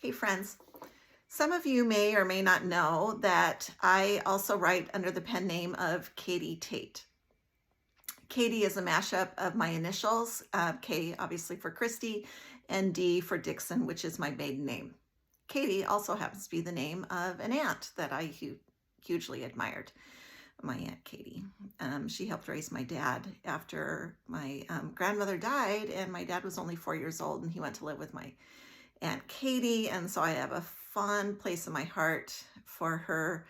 Hey friends, some of you may or may not know that I also write under the pen name of Katie Tate. Katie is a mashup of my initials, K obviously for Christy, and D for Dixon, which is my maiden name. Katie also happens to be the name of an aunt that I hugely admired, my Aunt Katie. She helped raise my dad after my grandmother died, and my dad was only 4 years old, and he went to live with my Aunt Katie, and so I have a fond place in my heart for her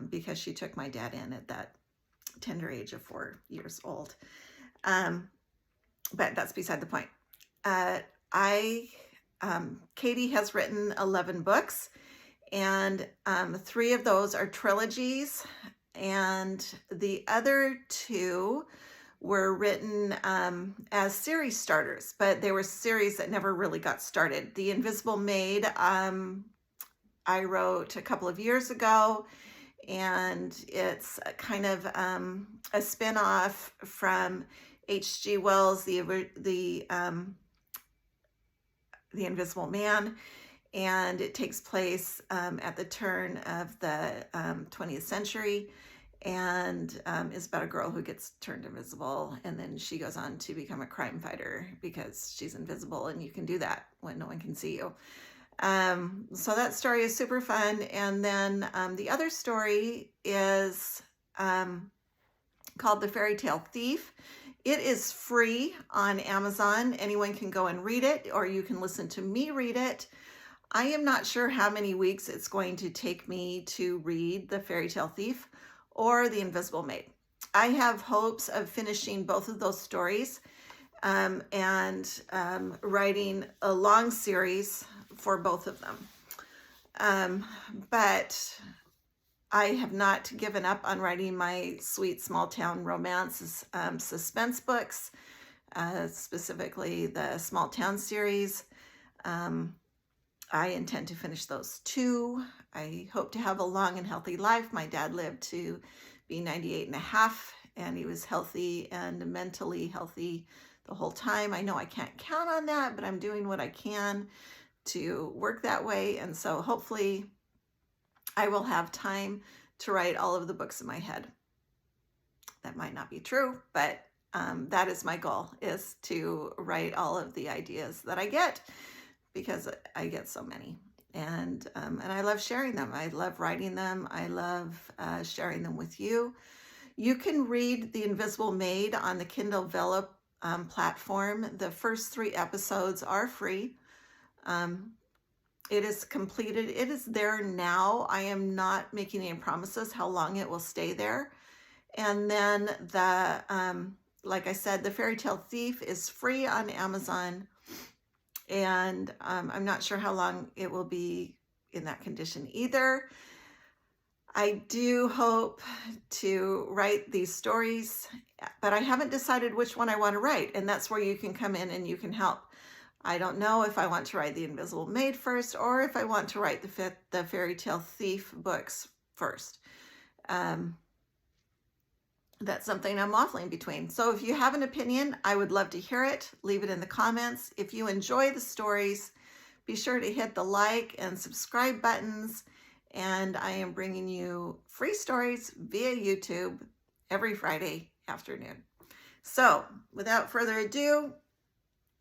because she took my dad in at that tender age of 4 years old. But that's beside the point. Katie has written 11 books, and 3 of those are trilogies, and the other 2 were written as series starters, but they were series that never really got started. The Invisible Maid, I wrote a couple of years ago, and it's kind of a spin-off from H.G. Wells' the Invisible Man, and it takes place at the turn of the 20th century, and is about a girl who gets turned invisible, and then she goes on to become a crime fighter because she's invisible, and you can do that when no one can see you. So that story is super fun. And then the other story is called The Fairy Tale Thief. It is free on Amazon. Anyone can go and read it, or you can listen to me read it. I am not sure how many weeks it's going to take me to read The Fairy Tale Thief or The Invisible Maid. I have hopes of finishing both of those stories and writing a long series for both of them. But I have not given up on writing my sweet small town romance suspense books, specifically the Small Town series. I intend to finish those 2. I hope to have a long and healthy life. My dad lived to be 98 and a half, and he was healthy and mentally healthy the whole time. I know I can't count on that, but I'm doing what I can to work that way. And so hopefully I will have time to write all of the books in my head. That might not be true, but that is my goal, is to write all of the ideas that I get, because I get so many. And I love sharing them. I love writing them. I love sharing them with you. You can read The Invisible Maid on the Kindle Vella platform. The first 3 episodes are free. It is completed. It is there now. I am not making any promises how long it will stay there. And then like I said, The Fairy Tale Thief is free on Amazon. And I'm not sure how long it will be in that condition either. I do hope to write these stories, but I haven't decided which one I want to write, and that's where you can come in and you can help. I don't know if I want to write The Invisible Maid first, or if I want to write the Fairy Tale Thief books first. That's something I'm waffling between. So if you have an opinion, I would love to hear it. Leave it in the comments. If you enjoy the stories, be sure to hit the like and subscribe buttons. And I am bringing you free stories via YouTube every Friday afternoon. So without further ado,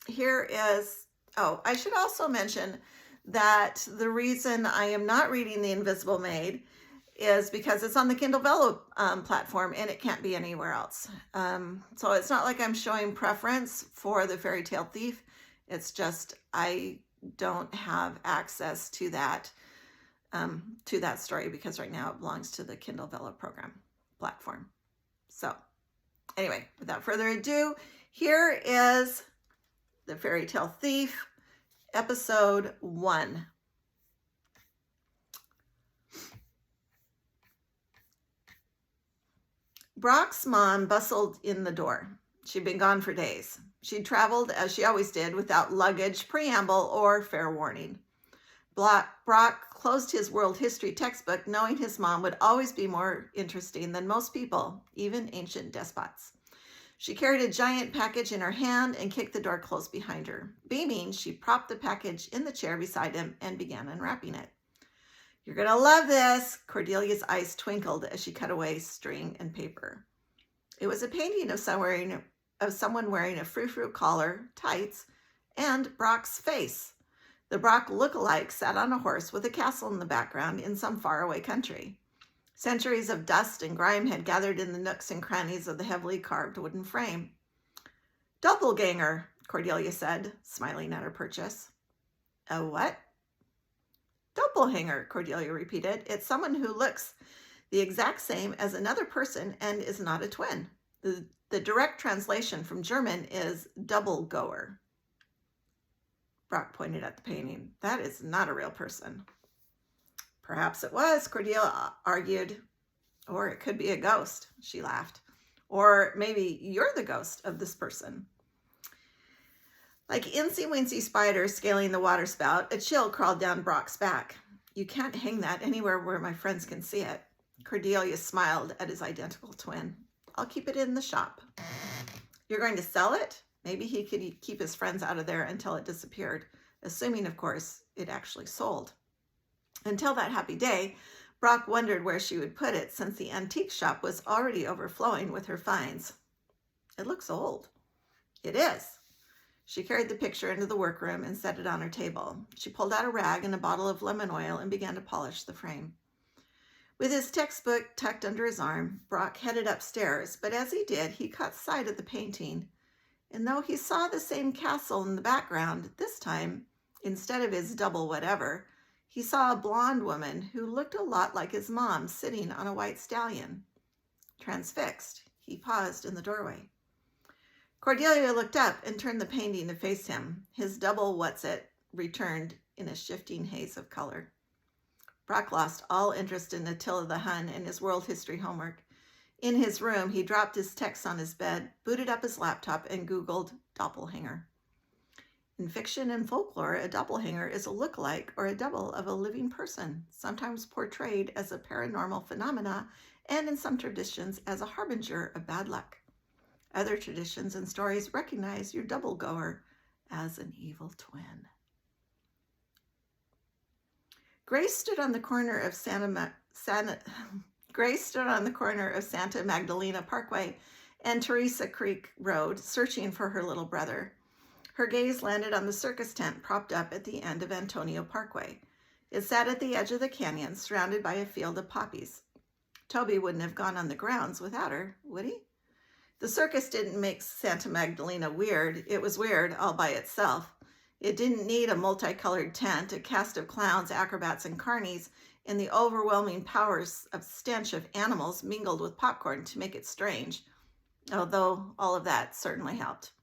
here is, I should also mention that the reason I am not reading The Invisible Maid is because it's on the Kindle Vella platform, and it can't be anywhere else. So it's not like I'm showing preference for The Fairy Tale Thief. It's just I don't have access to that story, because right now it belongs to the Kindle Vella platform. So anyway, without further ado, here is The Fairy Tale Thief, episode 1. Brock's mom bustled in the door. She'd been gone for days. She'd traveled, as she always did, without luggage, preamble, or fair warning. Brock closed his world history textbook, knowing his mom would always be more interesting than most people, even ancient despots. She carried a giant package in her hand and kicked the door closed behind her. Beaming, she propped the package in the chair beside him and began unwrapping it. "You're going to love this." Cordelia's eyes twinkled as she cut away string and paper. It was a painting of someone wearing a frou-frou collar, tights, and Brock's face. The Brock look-alike sat on a horse with a castle in the background in some faraway country. Centuries of dust and grime had gathered in the nooks and crannies of the heavily carved wooden frame. "Doppelganger," Cordelia said, smiling at her purchase. "A what?" "Doppelganger," Cordelia repeated. "It's someone who looks the exact same as another person and is not a twin. The direct translation from German is double goer." Brock pointed at the painting. "That is not a real person." "Perhaps it was," Cordelia argued. "Or it could be a ghost," she laughed. "Or maybe you're the ghost of this person." Like incy-wincy spiders scaling the waterspout, a chill crawled down Brock's back. "You can't hang that anywhere where my friends can see it." Cordelia smiled at his identical twin. "I'll keep it in the shop." "You're going to sell it?" Maybe he could keep his friends out of there until it disappeared, assuming, of course, it actually sold. Until that happy day, Brock wondered where she would put it, since the antique shop was already overflowing with her finds. "It looks old." "It is." She carried the picture into the workroom and set it on her table. She pulled out a rag and a bottle of lemon oil and began to polish the frame. With his textbook tucked under his arm, Brock headed upstairs, but as he did, he caught sight of the painting. And though he saw the same castle in the background, this time, instead of his double whatever, he saw a blonde woman who looked a lot like his mom sitting on a white stallion. Transfixed, he paused in the doorway. Cordelia looked up and turned the painting to face him. His double what's-it returned in a shifting haze of color. Brock lost all interest in Attila the Hun and his world history homework. In his room, he dropped his texts on his bed, booted up his laptop, and Googled doppelganger. In fiction and folklore, a doppelganger is a look-alike or a double of a living person, sometimes portrayed as a paranormal phenomena, and in some traditions as a harbinger of bad luck. Other traditions and stories recognize your double-goer as an evil twin. Grace stood on the corner of Santa Magdalena Parkway and Teresa Creek Road, searching for her little brother. Her gaze landed on the circus tent propped up at the end of Antonio Parkway. It sat at the edge of the canyon, surrounded by a field of poppies. Toby wouldn't have gone on the grounds without her, would he? The circus didn't make Santa Magdalena weird. It was weird all by itself. It didn't need a multicolored tent, a cast of clowns, acrobats, and carnies, and the overwhelming powers of stench of animals mingled with popcorn to make it strange, although all of that certainly helped.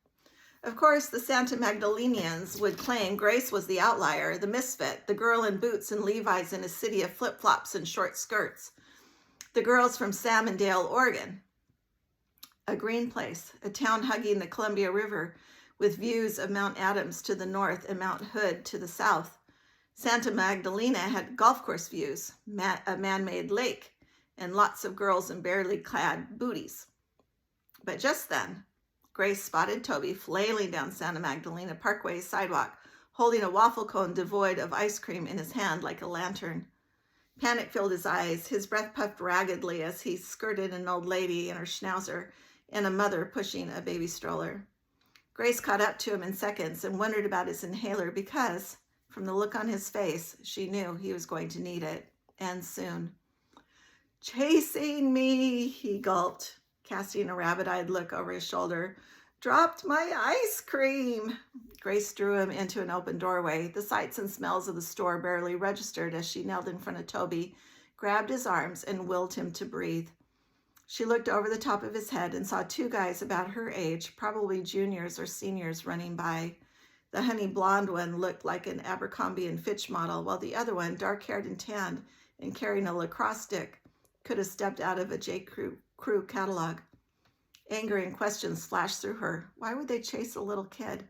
Of course, the Santa Magdalenians would claim Grace was the outlier, the misfit, the girl in boots and Levi's in a city of flip-flops and short skirts. The girls from Salmondale, Oregon. A green place, a town hugging the Columbia River with views of Mount Adams to the north and Mount Hood to the south. Santa Magdalena had golf course views, a man-made lake, and lots of girls in barely clad booties. But just then, Grace spotted Toby flailing down Santa Magdalena Parkway sidewalk, holding a waffle cone devoid of ice cream in his hand like a lantern. Panic filled his eyes. His breath puffed raggedly as he skirted an old lady in her schnauzer and a mother pushing a baby stroller. Grace caught up to him in seconds and wondered about his inhaler because, from the look on his face, she knew he was going to need it, and soon. "Chasing me," he gulped, casting a rabbit-eyed look over his shoulder. "Dropped my ice cream." Grace drew him into an open doorway. The sights and smells of the store barely registered as she knelt in front of Toby, grabbed his arms, and willed him to breathe. She looked over the top of his head and saw two guys about her age, probably juniors or seniors, running by. The honey blonde one looked like an Abercrombie and Fitch model, while the other one, dark-haired and tanned and carrying a lacrosse stick, could have stepped out of a J. Crew catalog. Anger and questions flashed through her. Why would they chase a little kid?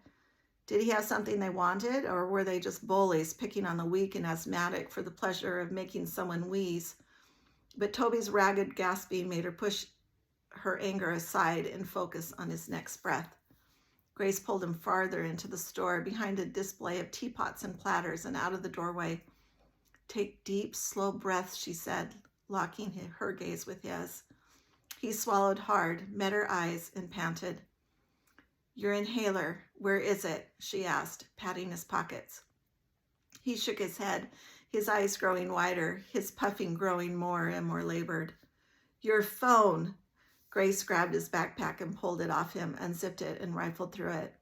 Did he have something they wanted, or were they just bullies picking on the weak and asthmatic for the pleasure of making someone wheeze? But Toby's ragged gasping made her push her anger aside and focus on his next breath. Grace pulled him farther into the store, behind a display of teapots and platters, and out of the doorway. "Take deep, slow breaths," she said, locking her gaze with his. He swallowed hard, met her eyes, and panted. "Your inhaler, where is it?" she asked, patting his pockets. He shook his head, his eyes growing wider, his puffing growing more and more labored. "Your phone." Grace grabbed his backpack and pulled it off him, unzipped it, and rifled through it.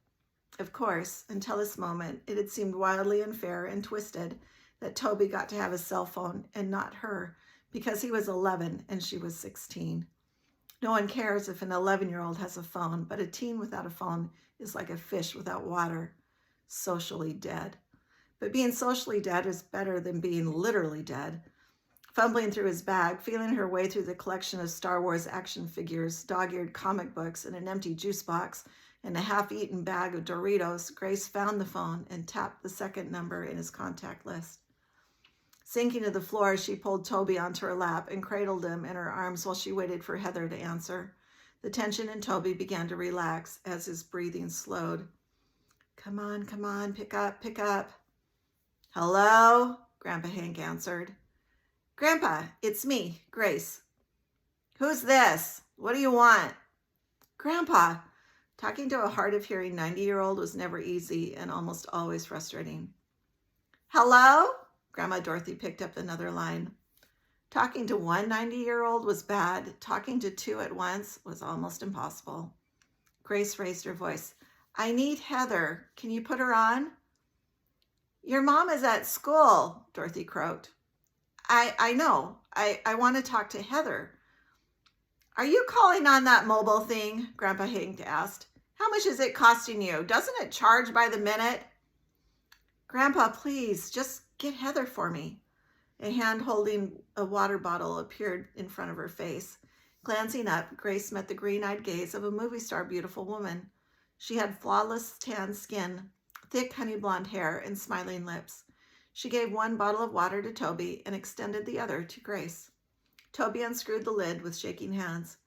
Of course, until this moment, it had seemed wildly unfair and twisted that Toby got to have a cell phone and not her, because he was 11 and she was 16. No one cares if an 11-year-old has a phone, but a teen without a phone is like a fish without water, socially dead. But being socially dead is better than being literally dead. Fumbling through his bag, feeling her way through the collection of Star Wars action figures, dog-eared comic books, and an empty juice box, and a half-eaten bag of Doritos, Grace found the phone and tapped the second number in his contact list. Sinking to the floor, she pulled Toby onto her lap and cradled him in her arms while she waited for Heather to answer. The tension in Toby began to relax as his breathing slowed. Come on, pick up. "Hello?" Grandpa Hank answered. "Grandpa, it's me, Grace." "Who's this? What do you want?" "Grandpa." Talking to a hard-of-hearing 90-year-old was never easy and almost always frustrating. "Hello?" Grandma Dorothy picked up another line. Talking to one 90-year-old was bad. Talking to two at once was almost impossible. Grace raised her voice. "I need Heather. Can you put her on?" "Your mom is at school," Dorothy croaked. I know. I want to talk to Heather." "Are you calling on that mobile thing?" Grandpa Hank asked. "How much is it costing you? Doesn't it charge by the minute?" "Grandpa, please, just get Heather for me." A hand holding a water bottle appeared in front of her face. Glancing up, Grace met the green-eyed gaze of a movie star beautiful woman. She had flawless tan skin, thick honey blonde hair, and smiling lips. She gave one bottle of water to Toby and extended the other to Grace. Toby unscrewed the lid with shaking hands.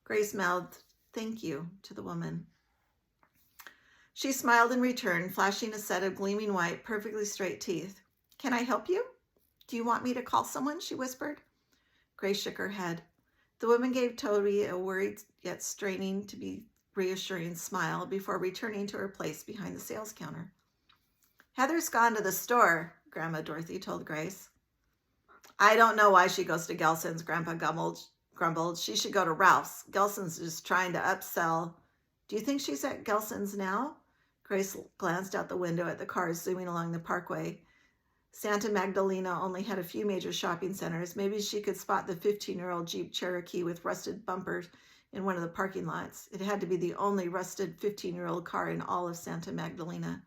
Grace mouthed, "Thank you," to the woman. She smiled in return, flashing a set of gleaming white, perfectly straight teeth. "Can I help you? Do you want me to call someone?" she whispered. Grace shook her head. The woman gave Toby a worried yet straining to be reassuring smile before returning to her place behind the sales counter. "Heather's gone to the store," Grandma Dorothy told Grace. "I don't know why she goes to Gelson's," Grandpa grumbled. "She should go to Ralph's. Gelson's is trying to upsell." "Do you think she's at Gelson's now?" Grace glanced out the window at the cars zooming along the parkway. Santa Magdalena only had a few major shopping centers. Maybe she could spot the 15-year-old Jeep Cherokee with rusted bumpers in one of the parking lots. It had to be the only rusted 15-year-old car in all of Santa Magdalena.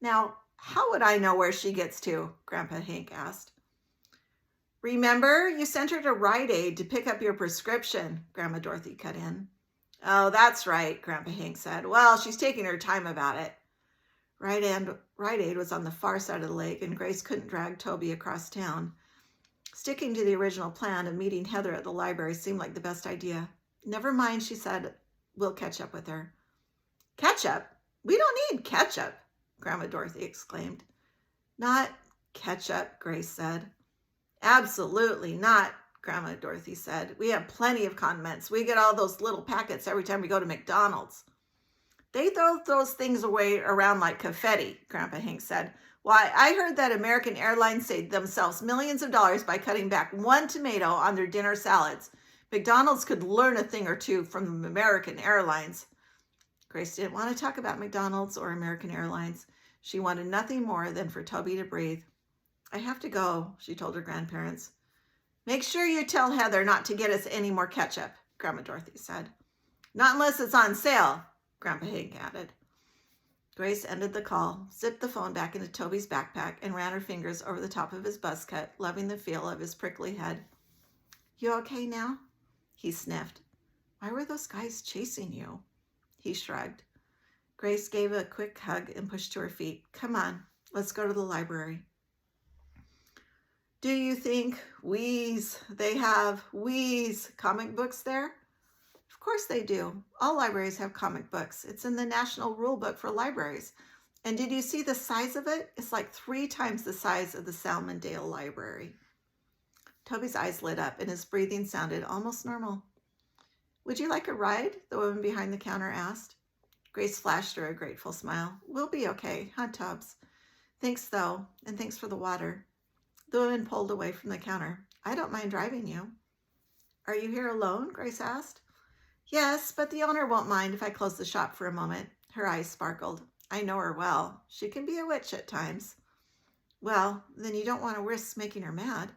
"Now, how would I know where she gets to?" Grandpa Hank asked. "Remember, you sent her to Rite Aid to pick up your prescription," Grandma Dorothy cut in. "Oh, that's right," Grandpa Hank said. "Well, she's taking her time about it." Rite Aid was on the far side of the lake, and Grace couldn't drag Toby across town. Sticking to the original plan of meeting Heather at the library seemed like the best idea. "Never mind," she said. "We'll catch up with her." "Ketchup? We don't need ketchup," Grandma Dorothy exclaimed. "Not ketchup," Grace said. "Absolutely not," Grandma Dorothy said. "We have plenty of condiments. We get all those little packets every time we go to McDonald's." "They throw those things away around like confetti," Grandpa Hank said. "Why, I heard that American Airlines saved themselves millions of dollars by cutting back one tomato on their dinner salads. McDonald's could learn a thing or two from American Airlines." Grace didn't want to talk about McDonald's or American Airlines. She wanted nothing more than for Toby to breathe. "I have to go," she told her grandparents. "Make sure you tell Heather not to get us any more ketchup," Grandma Dorothy said. "Not unless it's on sale," Grandpa Hank added. Grace ended the call, zipped the phone back into Toby's backpack, and ran her fingers over the top of his buzz cut, loving the feel of his prickly head. "You okay now?" He sniffed. "Why were those guys chasing you?" He shrugged. Grace gave a quick hug and pushed to her feet. "Come on, let's go to the library." "Do you think they have comic books there?" Of course they do. All libraries have comic books. It's in the National Rule Book for Libraries. And did you see the size of it? It's like 3 times the size of the Salmondale Library. Toby's eyes lit up and his breathing sounded almost normal. Would you like a ride? The woman behind the counter asked. Grace flashed her a grateful smile. We'll be okay, huh, Tubbs? Thanks, though, and thanks for the water. The woman pulled away from the counter. I don't mind driving you. Are you here alone? Grace asked. Yes, but the owner won't mind if I close the shop for a moment. Her eyes sparkled. I know her well. She can be a witch at times. Well, then you don't want to risk making her mad.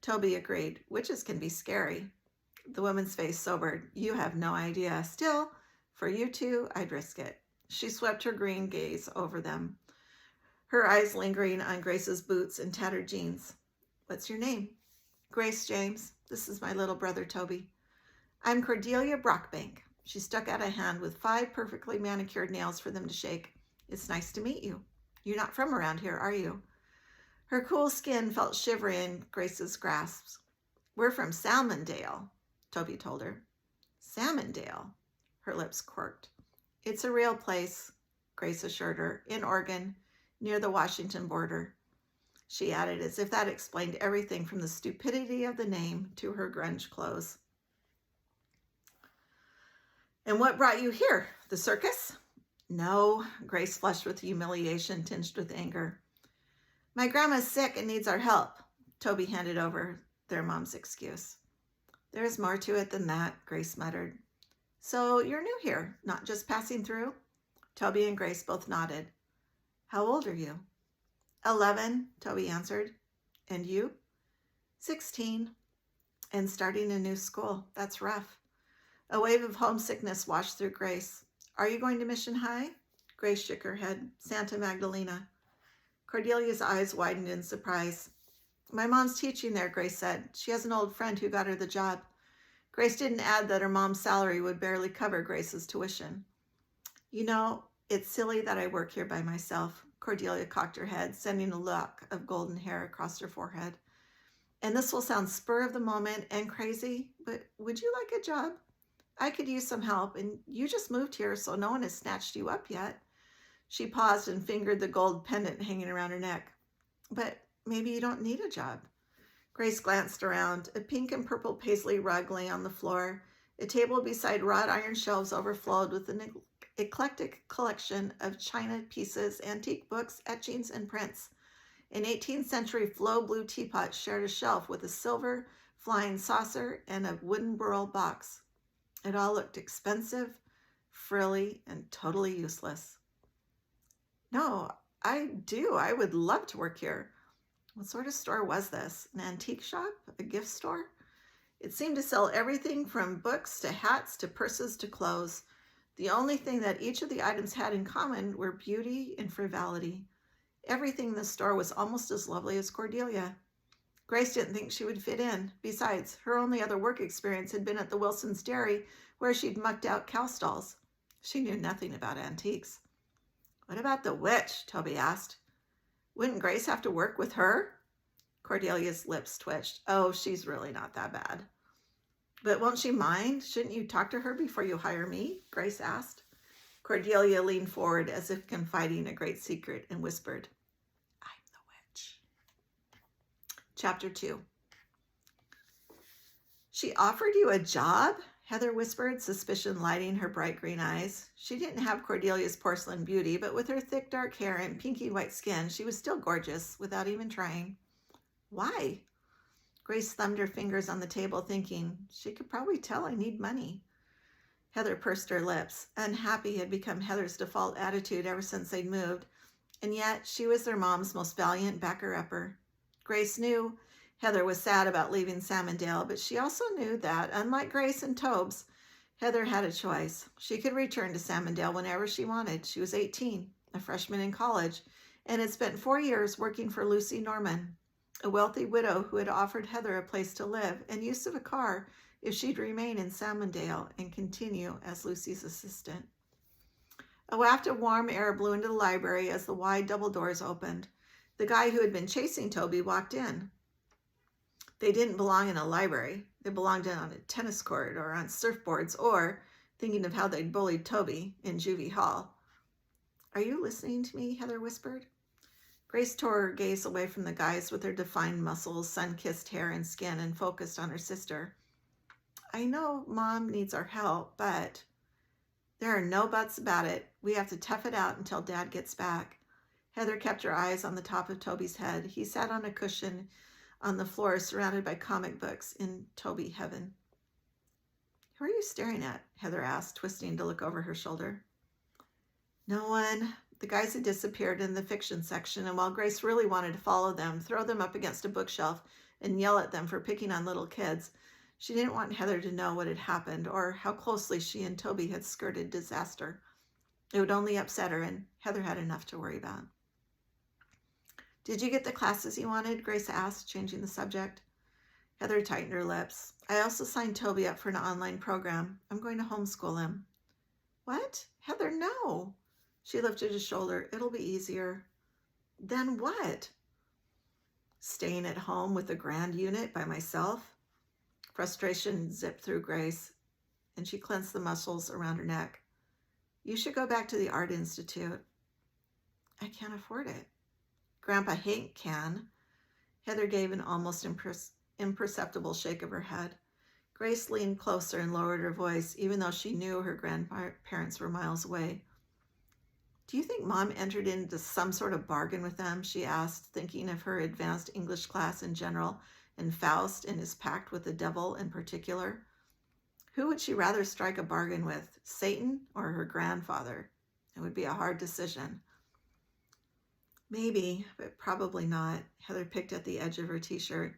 Toby agreed. Witches can be scary. The woman's face sobered. You have no idea. Still, for you two, I'd risk it. She swept her green gaze over them, her eyes lingering on Grace's boots and tattered jeans. What's your name? Grace James. This is my little brother, Toby. I'm Cordelia Brockbank. She stuck out a hand with 5 perfectly manicured nails for them to shake. It's nice to meet you. You're not from around here, are you? Her cool skin felt shivery in Grace's grasp. We're from Salmondale, Toby told her. Salmondale? Her lips quirked. It's a real place, Grace assured her, in Oregon, near the Washington border. She added, as if that explained everything from the stupidity of the name to her grunge clothes. And what brought you here? The circus? No, Grace flushed with humiliation tinged with anger. My grandma's sick and needs our help, Toby handed over their mom's excuse. There's more to it than that, Grace muttered. So you're new here, not just passing through? Toby and Grace both nodded. How old are you? 11, Toby answered. And you? 16. And starting a new school. That's rough. A wave of homesickness washed through Grace. Are you going to Mission High? Grace shook her head. Santa Magdalena. Cordelia's eyes widened in surprise. My mom's teaching there, Grace said. She has an old friend who got her the job. Grace didn't add that her mom's salary would barely cover Grace's tuition. You know, it's silly that I work here by myself. Cordelia cocked her head, sending a lock of golden hair across her forehead. And this will sound spur of the moment and crazy, but would you like a job? I could use some help, and you just moved here, so no one has snatched you up yet. She paused and fingered the gold pendant hanging around her neck. But maybe you don't need a job. Grace glanced around. A pink and purple paisley rug lay on the floor. A table beside wrought iron shelves overflowed with an eclectic collection of china pieces, antique books, etchings, and prints. An 18th century flow blue teapot shared a shelf with a silver flying saucer and a wooden burl box. It all looked expensive, frilly, and totally useless. No, I do. I would love to work here. What sort of store was this? An antique shop? A gift store? It seemed to sell everything from books to hats to purses to clothes. The only thing that each of the items had in common were beauty and frivolity. Everything in the store was almost as lovely as Cordelia. Grace didn't think she would fit in. Besides, her only other work experience had been at the Wilson's Dairy, where she'd mucked out cow stalls. She knew nothing about antiques. What about the witch? Toby asked. Wouldn't Grace have to work with her? Cordelia's lips twitched. Oh, she's really not that bad. But won't she mind? Shouldn't you talk to her before you hire me? Grace asked. Cordelia leaned forward as if confiding a great secret and whispered, I'm the witch. Chapter 2. She offered you a job? Heather whispered, suspicion lighting her bright green eyes. She didn't have Cordelia's porcelain beauty, but with her thick dark hair and pinky white skin, she was still gorgeous without even trying. Why? Grace thumbed her fingers on the table, thinking, she could probably tell I need money. Heather pursed her lips. Unhappy had become Heather's default attitude ever since they'd moved, and yet she was their mom's most valiant backer-upper. Grace knew Heather was sad about leaving Salmondale, but she also knew that, unlike Grace and Tobes, Heather had a choice. She could return to Salmondale whenever she wanted. She was 18, a freshman in college, and had spent 4 years working for Lucy Norman, a wealthy widow who had offered Heather a place to live and use of a car if she'd remain in Salmondale and continue as Lucy's assistant. A waft of warm air blew into the library as the wide double doors opened. The guy who had been chasing Toby walked in. They didn't belong in a library. They belonged on a tennis court or on surfboards, or thinking of how they'd bullied Toby in juvie hall. Are you listening to me? Heather whispered. Grace tore her gaze away from the guys with their defined muscles, sun-kissed hair and skin, and focused on her sister. I know Mom needs our help, but there are no buts about it. We have to tough it out until Dad gets back. Heather kept her eyes on the top of Toby's head. He sat on a cushion on the floor, surrounded by comic books in Toby heaven. Who are you staring at? Heather asked, twisting to look over her shoulder. No one. The guys had disappeared in the fiction section, and while Grace really wanted to follow them, throw them up against a bookshelf, and yell at them for picking on little kids, she didn't want Heather to know what had happened or how closely she and Toby had skirted disaster. It would only upset her, and Heather had enough to worry about. Did you get the classes you wanted? Grace asked, changing the subject. Heather tightened her lips. I also signed Toby up for an online program. I'm going to homeschool him. What? Heather, no. She lifted his shoulder. It'll be easier. Then what? Staying at home with the grand unit by myself? Frustration zipped through Grace, and she clenched the muscles around her neck. You should go back to the Art Institute. I can't afford it. Grandpa Hank can. Heather gave an almost imperceptible shake of her head. Grace leaned closer and lowered her voice, even though she knew her grandparents were miles away. Do you think Mom entered into some sort of bargain with them? She asked, thinking of her advanced English class in general and Faust and his pact with the devil in particular. Who would she rather strike a bargain with, Satan or her grandfather? It would be a hard decision. Maybe, but probably not. Heather picked at the edge of her t-shirt.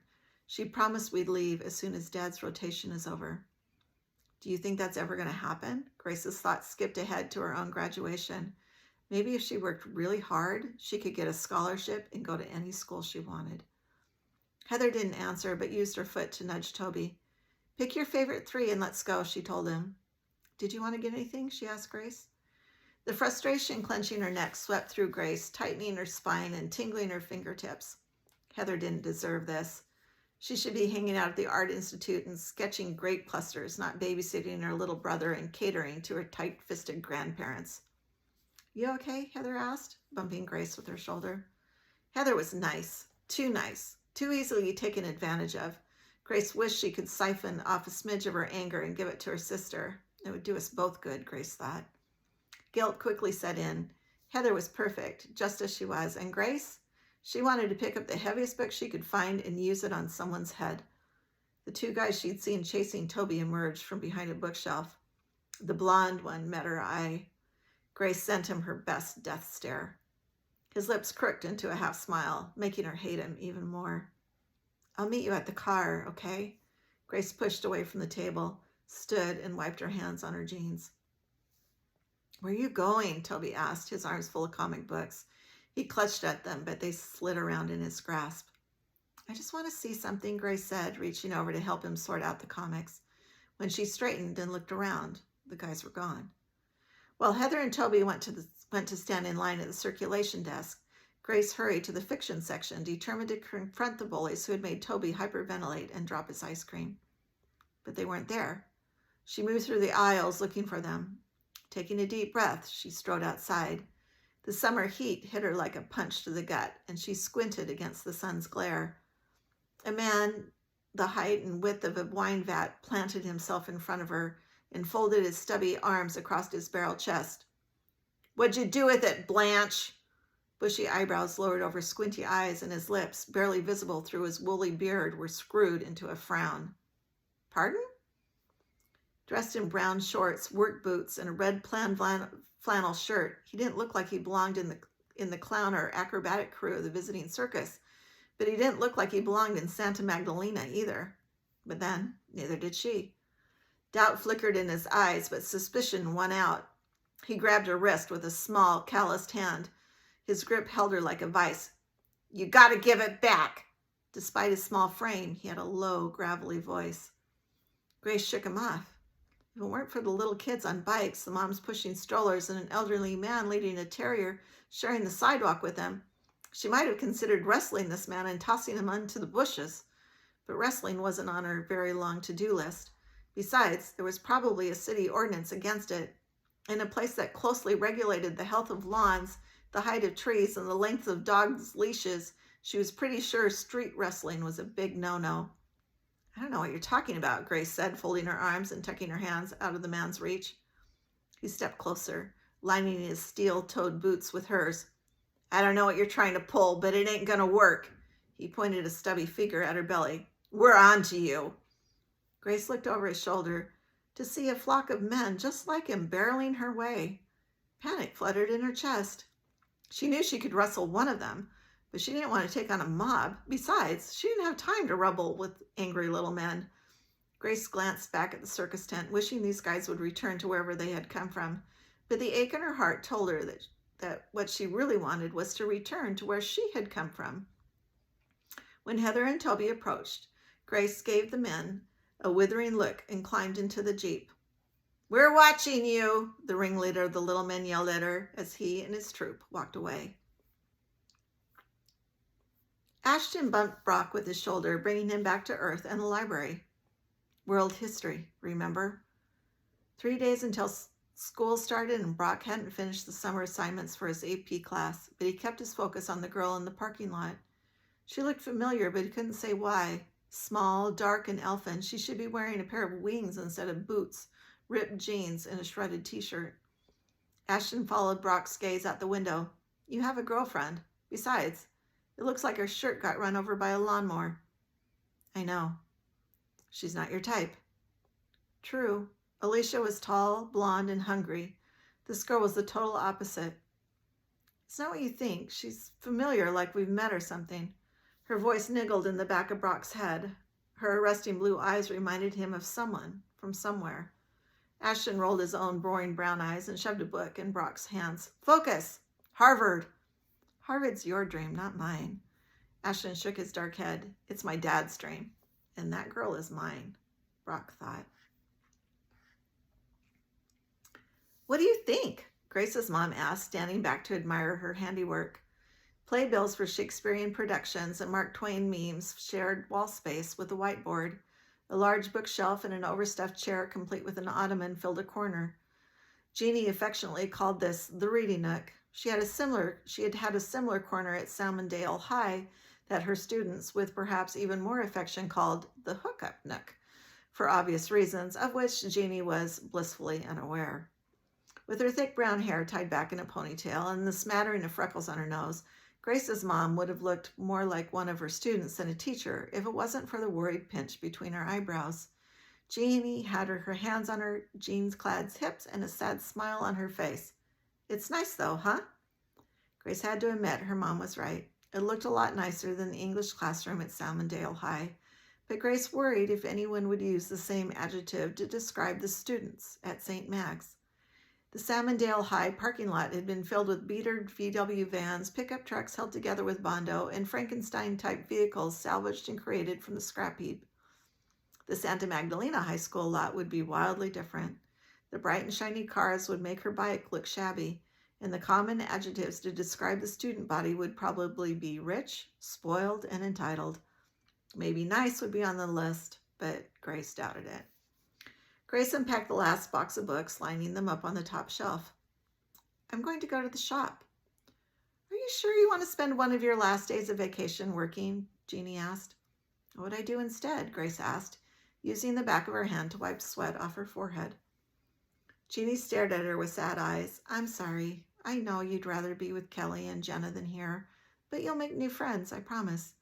She promised we'd leave as soon as Dad's rotation is over. Do you think that's ever going to happen? Grace's thoughts skipped ahead to her own graduation. Maybe if she worked really hard, she could get a scholarship and go to any school she wanted. Heather didn't answer, but used her foot to nudge Toby. Pick your favorite 3 and let's go, she told him. Did you want to get anything? She asked Grace. The frustration clenching her neck swept through Grace, tightening her spine and tingling her fingertips. Heather didn't deserve this. She should be hanging out at the Art Institute and sketching grape clusters, not babysitting her little brother and catering to her tight-fisted grandparents. You okay? Heather asked, bumping Grace with her shoulder. Heather was nice, too easily taken advantage of. Grace wished she could siphon off a smidge of her anger and give it to her sister. It would do us both good, Grace thought. Guilt quickly set in. Heather was perfect, just as she was, and Grace? She wanted to pick up the heaviest book she could find and use it on someone's head. The 2 guys she'd seen chasing Toby emerged from behind a bookshelf. The blonde one met her eye. Grace sent him her best death stare. His lips crooked into a half smile, making her hate him even more. I'll meet you at the car, okay? Grace pushed away from the table, stood, and wiped her hands on her jeans. Where are you going? Toby asked, his arms full of comic books. He clutched at them, but they slid around in his grasp. I just want to see something, Grace said, reaching over to help him sort out the comics. When she straightened and looked around, the guys were gone. While Heather and Toby went to stand in line at the circulation desk, Grace hurried to the fiction section, determined to confront the bullies who had made Toby hyperventilate and drop his ice cream. But they weren't there. She moved through the aisles looking for them. Taking a deep breath, she strode outside. The summer heat hit her like a punch to the gut, and she squinted against the sun's glare. A man, the height and width of a wine vat, planted himself in front of her and folded his stubby arms across his barrel chest. What'd you do with it, Blanche? Bushy eyebrows lowered over squinty eyes, and his lips, barely visible through his woolly beard, were screwed into a frown. Pardon? Dressed in brown shorts, work boots, and a red flannel shirt, he didn't look like he belonged in the clown or acrobatic crew of the visiting circus, but he didn't look like he belonged in Santa Magdalena either. But then, neither did she. Doubt flickered in his eyes, but suspicion won out. He grabbed her wrist with a small, calloused hand. His grip held her like a vice. You gotta give it back. Despite his small frame, he had a low, gravelly voice. Grace shook him off. If it weren't for the little kids on bikes, the moms pushing strollers, and an elderly man leading a terrier sharing the sidewalk with them, she might have considered wrestling this man and tossing him onto the bushes. but wrestling wasn't on her very long to-do list. Besides, there was probably a city ordinance against it. In a place that closely regulated the health of lawns, the height of trees, and the length of dogs' leashes, she was pretty sure street wrestling was a big no-no. I don't know what you're talking about, Grace said, folding her arms and tucking her hands out of the man's reach. He stepped closer, lining his steel-toed boots with hers. I don't know what you're trying to pull, but it ain't gonna work. He pointed a stubby finger at her belly. We're on to you. Grace looked over his shoulder to see a flock of men just like him barreling her way. Panic fluttered in her chest. She knew she could wrestle one of them, but she didn't want to take on a mob. Besides, she didn't have time to wrestle with angry little men. Grace glanced back at the circus tent, wishing these guys would return to wherever they had come from. But the ache in her heart told her that what she really wanted was to return to where she had come from. When Heather and Toby approached, Grace gave the men a withering look and climbed into the Jeep. We're watching you, the ringleader of the little men yelled at her as he and his troop walked away. Ashton bumped Brock with his shoulder, bringing him back to Earth and the library. World history, remember? 3 days until school started and Brock hadn't finished the summer assignments for his AP class, but he kept his focus on the girl in the parking lot. She looked familiar, but he couldn't say why. Small, dark, and elfin, she should be wearing a pair of wings instead of boots, ripped jeans, and a shredded t-shirt. Ashton followed Brock's gaze out the window. You have a girlfriend. Besides, it looks like her shirt got run over by a lawnmower. I know. She's not your type. True. Alicia was tall, blonde, and hungry. This girl was the total opposite. It's not what you think. She's familiar, like we've met or something. Her voice niggled in the back of Brock's head. Her arresting blue eyes reminded him of someone from somewhere. Ashton rolled his own boring brown eyes and shoved a book in Brock's hands. Focus! Harvard! Harvard's your dream, not mine. Ashton shook his dark head. It's my dad's dream. And that girl is mine, Brock thought. What do you think? Grace's mom asked, standing back to admire her handiwork. Playbills for Shakespearean productions and Mark Twain memes shared wall space with a whiteboard. A large bookshelf and an overstuffed chair complete with an ottoman filled a corner. Jeannie affectionately called this the reading nook. She had had a similar corner at Salmondale High that her students, with perhaps even more affection, called the hookup nook, for obvious reasons, of which Jeannie was blissfully unaware. With her thick brown hair tied back in a ponytail and the smattering of freckles on her nose, Grace's mom would have looked more like one of her students than a teacher if it wasn't for the worried pinch between her eyebrows. Jeannie had her hands on her jeans-clad hips and a sad smile on her face. It's nice though, huh? Grace had to admit her mom was right. It looked a lot nicer than the English classroom at Salmondale High, but Grace worried if anyone would use the same adjective to describe the students at St. Mag's. The Salmondale High parking lot had been filled with beatered VW vans, pickup trucks held together with Bondo, and Frankenstein-type vehicles salvaged and created from the scrap heap. The Santa Magdalena High School lot would be wildly different. The bright and shiny cars would make her bike look shabby, and the common adjectives to describe the student body would probably be rich, spoiled, and entitled. Maybe nice would be on the list, but Grace doubted it. Grace unpacked the last box of books, lining them up on the top shelf. I'm going to go to the shop. Are you sure you want to spend one of your last days of vacation working? Jeannie asked. What would I do instead? Grace asked, using the back of her hand to wipe sweat off her forehead. Jeannie stared at her with sad eyes. I'm sorry. I know you'd rather be with Kelly and Jenna than here, but you'll make new friends, I promise.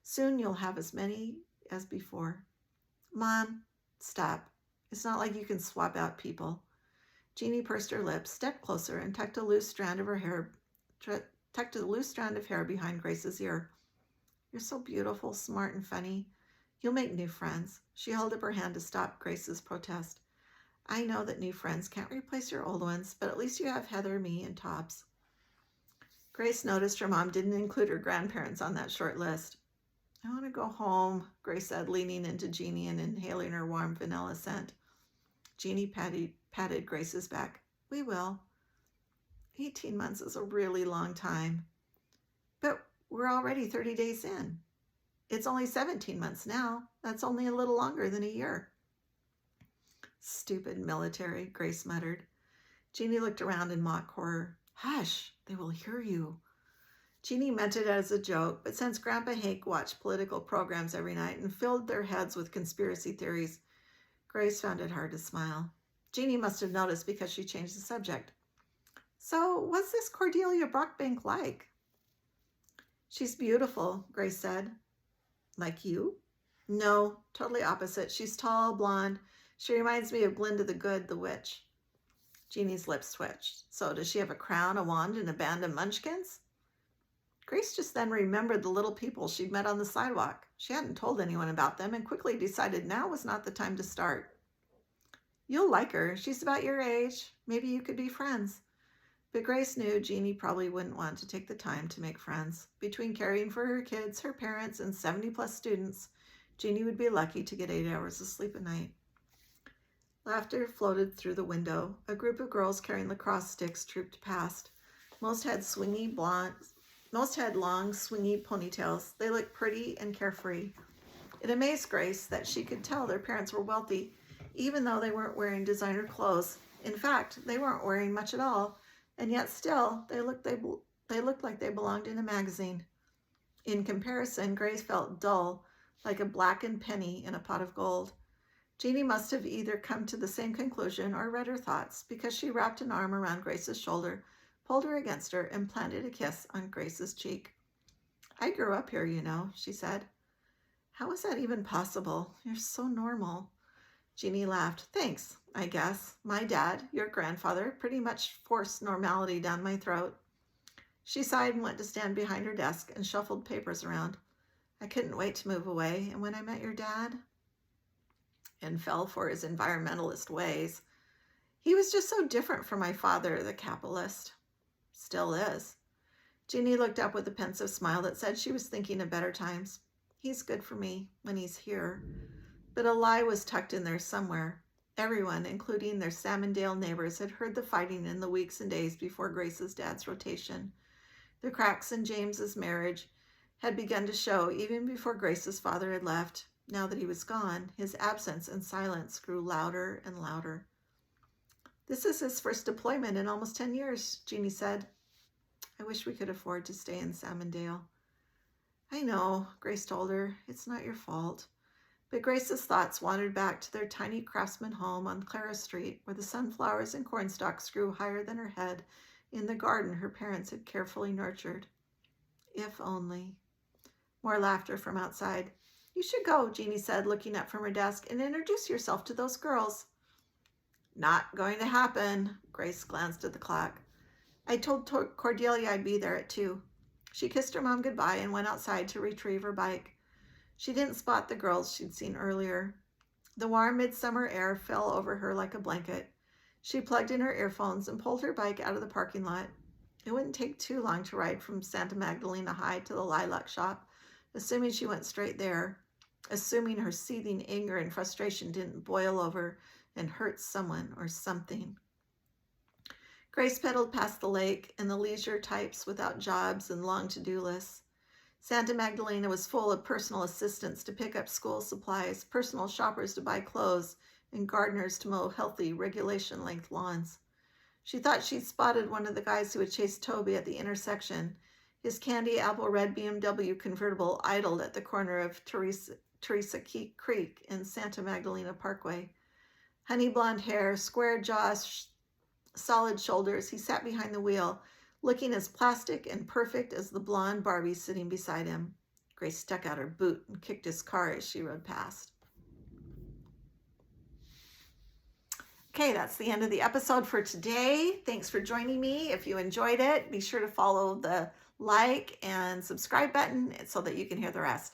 Soon you'll have as many as before. Mom, stop. It's not like you can swap out people. Jeannie pursed her lips, stepped closer, and tucked a loose strand of hair behind Grace's ear. You're so beautiful, smart, and funny. You'll make new friends. She held up her hand to stop Grace's protest. I know that new friends can't replace your old ones, but at least you have Heather, me, and Tops. Grace noticed her mom didn't include her grandparents on that short list. I want to go home, Grace said, leaning into Jeannie and inhaling her warm vanilla scent. Jeannie patted Grace's back. We will. 18 months is a really long time. But we're already 30 days in. It's only 17 months now. That's only a little longer than a year. Stupid military, Grace muttered. Jeannie looked around in mock horror. Hush, they will hear you. Jeannie meant it as a joke, but since Grandpa Hank watched political programs every night and filled their heads with conspiracy theories, Grace found it hard to smile. Jeannie must have noticed because she changed the subject. So, what's this Cordelia Brockbank like? She's beautiful, Grace said. Like you? No, totally opposite. She's tall, blonde. She reminds me of Glinda the Good, the witch. Jeannie's lips twitched. So does she have a crown, a wand, and a band of munchkins? Grace just then remembered the little people she'd met on the sidewalk. She hadn't told anyone about them and quickly decided now was not the time to start. You'll like her. She's about your age. Maybe you could be friends. But Grace knew Jeannie probably wouldn't want to take the time to make friends. Between caring for her kids, her parents, and 70-plus students, Jeannie would be lucky to get 8 hours of sleep a night. Laughter floated through the window. A group of girls carrying lacrosse sticks trooped past. Most had long, swingy ponytails. They looked pretty and carefree. It amazed Grace that she could tell their parents were wealthy, even though they weren't wearing designer clothes. In fact, they weren't wearing much at all, and yet still, they looked like they belonged in a magazine. In comparison, Grace felt dull, like a blackened penny in a pot of gold. Jeannie must have either come to the same conclusion or read her thoughts, because she wrapped an arm around Grace's shoulder, pulled her against her, and planted a kiss on Grace's cheek. I grew up here, you know, she said. How is that even possible? You're so normal. Jeannie laughed. Thanks, I guess. My dad, your grandfather, pretty much forced normality down my throat. She sighed and went to stand behind her desk and shuffled papers around. I couldn't wait to move away, and when I met your dad, and fell for his environmentalist ways, he was just so different from my father, the capitalist. Still is. Jeannie looked up with a pensive smile that said she was thinking of better times. He's good for me when he's here. But a lie was tucked in there somewhere. Everyone, including their Salmondale neighbors, had heard the fighting in the weeks and days before Grace's dad's rotation. The cracks in James's marriage had begun to show even before Grace's father had left. Now that he was gone, his absence and silence grew louder and louder. This is his first deployment in almost 10 years, Jeannie said. I wish we could afford to stay in Salmondale. I know, Grace told her. It's not your fault. But Grace's thoughts wandered back to their tiny craftsman home on Clara Street, where the sunflowers and cornstalks grew higher than her head in the garden her parents had carefully nurtured. If only. More laughter from outside. You should go, Jeannie said, looking up from her desk, and introduce yourself to those girls. Not going to happen. Grace glanced at the clock. I told Cordelia I'd be there at 2. She kissed her mom goodbye and went outside to retrieve her bike. She didn't spot the girls she'd seen earlier. The warm midsummer air fell over her like a blanket. She plugged in her earphones and pulled her bike out of the parking lot. It wouldn't take too long to ride from Santa Magdalena High to the lilac shop, assuming she went straight there, assuming her seething anger and frustration didn't boil over and hurt someone or something. Grace pedaled past the lake and the leisure types without jobs and long to-do lists. Santa Magdalena was full of personal assistants to pick up school supplies, personal shoppers to buy clothes, and gardeners to mow healthy, regulation-length lawns. She thought she'd spotted one of the guys who had chased Toby at the intersection. His candy apple red BMW convertible idled at the corner of Teresa Creek and Santa Magdalena Parkway. Honey blonde hair, square jaw, solid shoulders, he sat behind the wheel, looking as plastic and perfect as the blonde Barbie sitting beside him. Grace stuck out her boot and kicked his car as she rode past. Okay, that's the end of the episode for today. Thanks for joining me. If you enjoyed it, be sure to follow the like and subscribe button so that you can hear the rest.